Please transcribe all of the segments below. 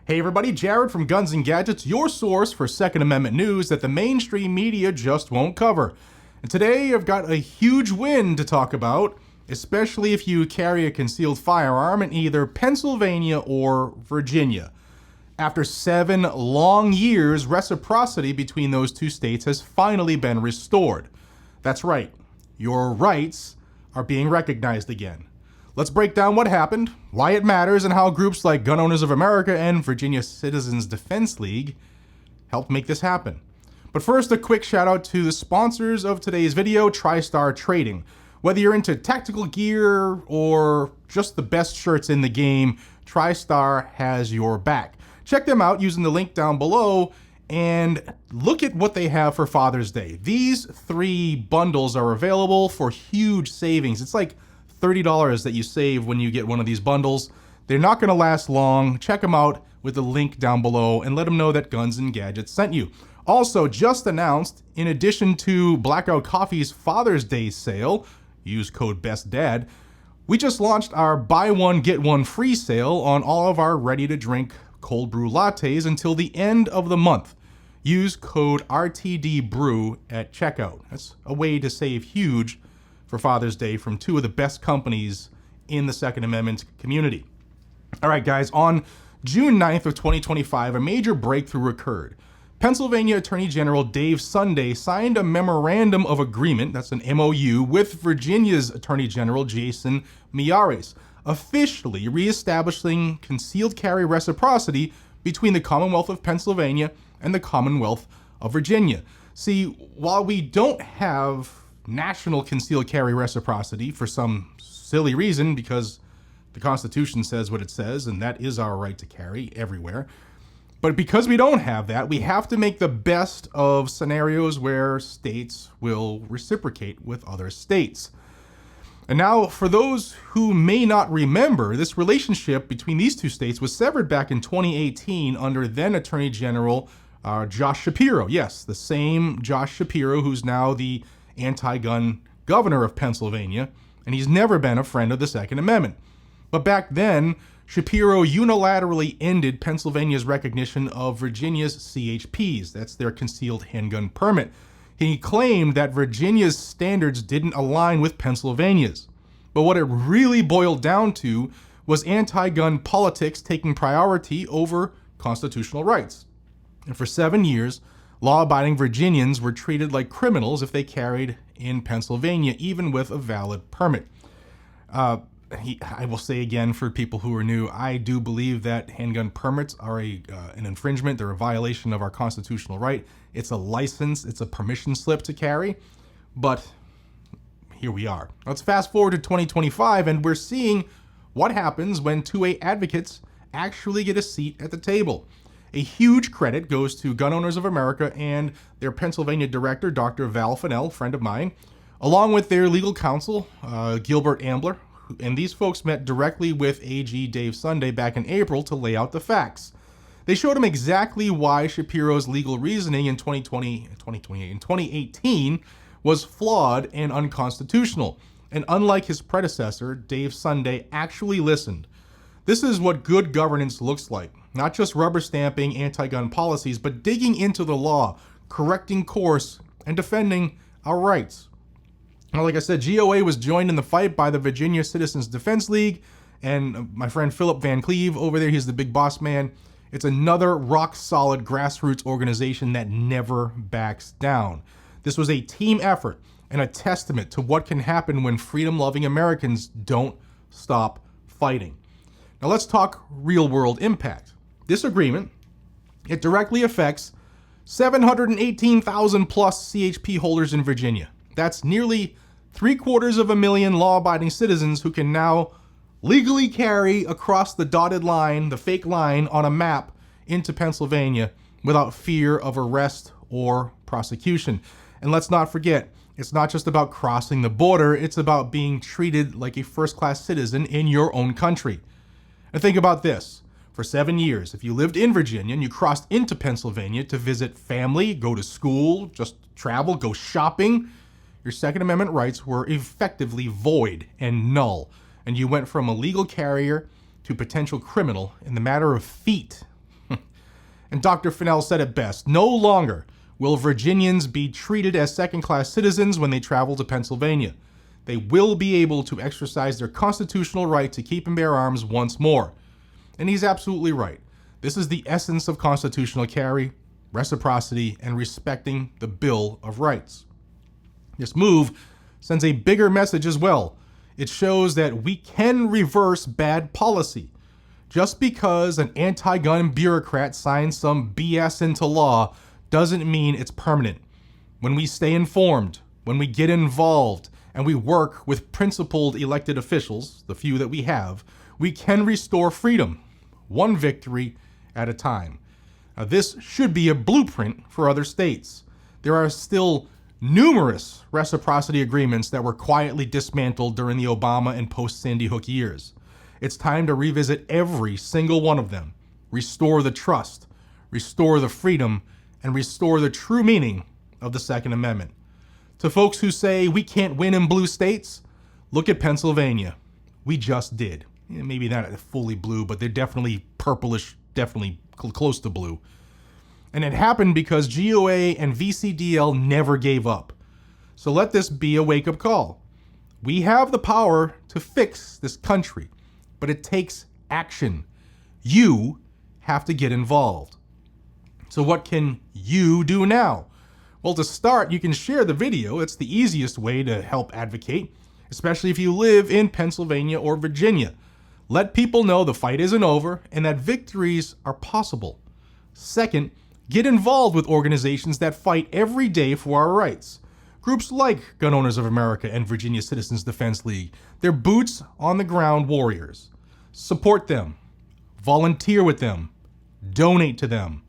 Hey everybody, Jared from Guns and Gadgets, your source for Second Amendment news that the mainstream media just won't cover. And today I've got a huge win to talk about, especially if you carry a concealed firearm in either Pennsylvania or Virginia. After 7 long years, reciprocity between those two states has finally been restored. That's right, your rights are being recognized again. Let's break down what happened, why it matters, and how groups like Gun Owners of America and Virginia Citizens Defense League helped make this happen. But first, a quick shout out to the sponsors of today's video, TriStar Trading. Whether you're into tactical gear or just the best shirts in the game, TriStar has your back. Check them out using the link down below and look at what they have for Father's Day. These 3 bundles are available for huge savings. It's like $30 that you save when you get one of these bundles. They're not going to last long. Check them out with the link down below and let them know that Guns and Gadgets sent you. Also, just announced, in addition to Blackout Coffee's Father's Day sale, use code BESTDAD, we just launched our buy one, get one free sale on all of our ready-to-drink cold brew lattes until the end of the month. Use code RTDBREW at checkout. That's a way to save huge for Father's Day from 2 of the best companies in the Second Amendment community. All right, guys, on June 9th of 2025, a major breakthrough occurred. Pennsylvania Attorney General Dave Sunday signed a memorandum of agreement, that's an MOU, with Virginia's Attorney General Jason Miyares, officially reestablishing concealed carry reciprocity between the Commonwealth of Pennsylvania and the Commonwealth of Virginia. See, while we don't have national concealed carry reciprocity for some silly reason, because the Constitution says what it says, and that is our right to carry everywhere. But because we don't have that, we have to make the best of scenarios where states will reciprocate with other states. And now, for those who may not remember, this relationship between these 2 states was severed back in 2018 under then Attorney General Josh Shapiro. Yes, the same Josh Shapiro who's now the anti-gun governor of Pennsylvania, and he's never been a friend of the Second Amendment. But back then, Shapiro unilaterally ended Pennsylvania's recognition of Virginia's CHPs, that's their concealed handgun permit. He claimed that Virginia's standards didn't align with Pennsylvania's. But what it really boiled down to was anti-gun politics taking priority over constitutional rights. And for 7 years, law-abiding Virginians were treated like criminals if they carried in Pennsylvania, even with a valid permit. I will say again, for people who are new, I do believe that handgun permits are an infringement. They're a violation of our constitutional right. It's a license. It's a permission slip to carry. But here we are. Let's fast forward to 2025, and we're seeing what happens when 2A advocates actually get a seat at the table. A huge credit goes to Gun Owners of America and their Pennsylvania director, Dr. Val Fennell, friend of mine, along with their legal counsel, Gilbert Ambler. And these folks met directly with AG Dave Sunday back in April to lay out the facts. They showed him exactly why Shapiro's legal reasoning in 2018 was flawed and unconstitutional. And unlike his predecessor, Dave Sunday actually listened. This is what good governance looks like. Not just rubber stamping anti-gun policies, but digging into the law, correcting course, and defending our rights. Now, like I said, GOA was joined in the fight by the Virginia Citizens Defense League, and my friend Philip Van Cleve over there, he's the big boss man. It's another rock-solid grassroots organization that never backs down. This was a team effort and a testament to what can happen when freedom-loving Americans don't stop fighting. Now let's talk real-world impact. This agreement, it directly affects 718,000 plus CHP holders in Virginia. That's nearly 750,000 law-abiding citizens who can now legally carry across the dotted line, the fake line on a map into Pennsylvania without fear of arrest or prosecution. And let's not forget, it's not just about crossing the border, it's about being treated like a first-class citizen in your own country. And think about this. For 7 years, if you lived in Virginia and you crossed into Pennsylvania to visit family, go to school, just travel, go shopping, your Second Amendment rights were effectively void and null. And you went from a legal carrier to potential criminal in the matter of feet. And Dr. Fennell said it best: no longer will Virginians be treated as second-class citizens when they travel to Pennsylvania. They will be able to exercise their constitutional right to keep and bear arms once more. And he's absolutely right. This is the essence of constitutional carry, reciprocity, and respecting the Bill of Rights. This move sends a bigger message as well. It shows that we can reverse bad policy. Just because an anti-gun bureaucrat signs some BS into law doesn't mean it's permanent. When we stay informed, when we get involved, and we work with principled elected officials, the few that we have, we can restore freedom, one victory at a time. Now, this should be a blueprint for other states. There are still numerous reciprocity agreements that were quietly dismantled during the Obama and post-Sandy Hook years. It's time to revisit every single one of them, restore the trust, restore the freedom, and restore the true meaning of the Second Amendment. To folks who say we can't win in blue states, look at Pennsylvania. We just did. Maybe not fully blue, but they're definitely purplish, definitely close to blue. And it happened because GOA and VCDL never gave up. So let this be a wake-up call. We have the power to fix this country, but it takes action. You have to get involved. So what can you do now? Well, to start, you can share the video. It's the easiest way to help advocate, especially if you live in Pennsylvania or Virginia. Let people know the fight isn't over and that victories are possible. Second, get involved with organizations that fight every day for our rights. Groups like Gun Owners of America and Virginia Citizens Defense League. They're boots on the ground warriors. Support them. Volunteer with them. Donate to them.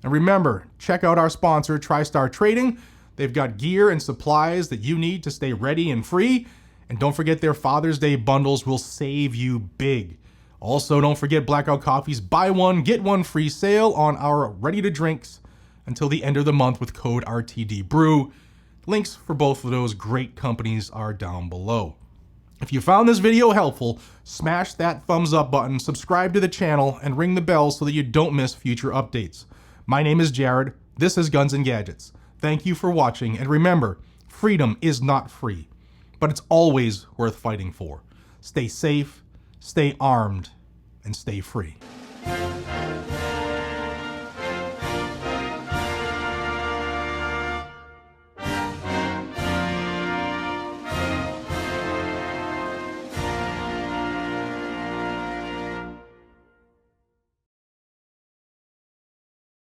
And remember, check out our sponsor, TriStar Trading. They've got gear and supplies that you need to stay ready and free. And don't forget their Father's Day bundles will save you big. Also, don't forget Blackout Coffee's buy one, get one free sale on our ready-to-drinks until the end of the month with code RTDBREW. Links for both of those great companies are down below. If you found this video helpful, smash that thumbs up button, subscribe to the channel, and ring the bell so that you don't miss future updates. My name is Jared. This is Guns and Gadgets. Thank you for watching, and remember, freedom is not free, but it's always worth fighting for. Stay safe, stay armed, and stay free.